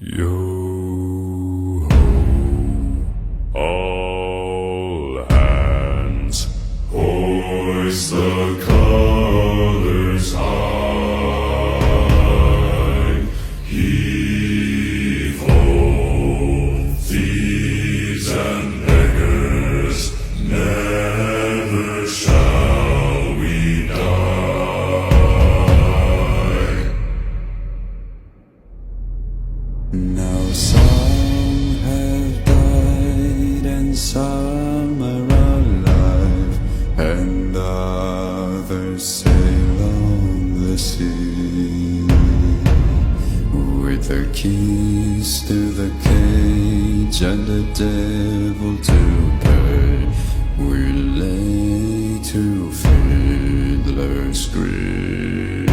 Yo ho, all hands, hoist the colors high. Heave ho, thieves and beggars, never shall we die. Now some have died and some are alive, and others sail on the sea. With the keys to the cage and the devil to pay, we lay to fiddler's grave.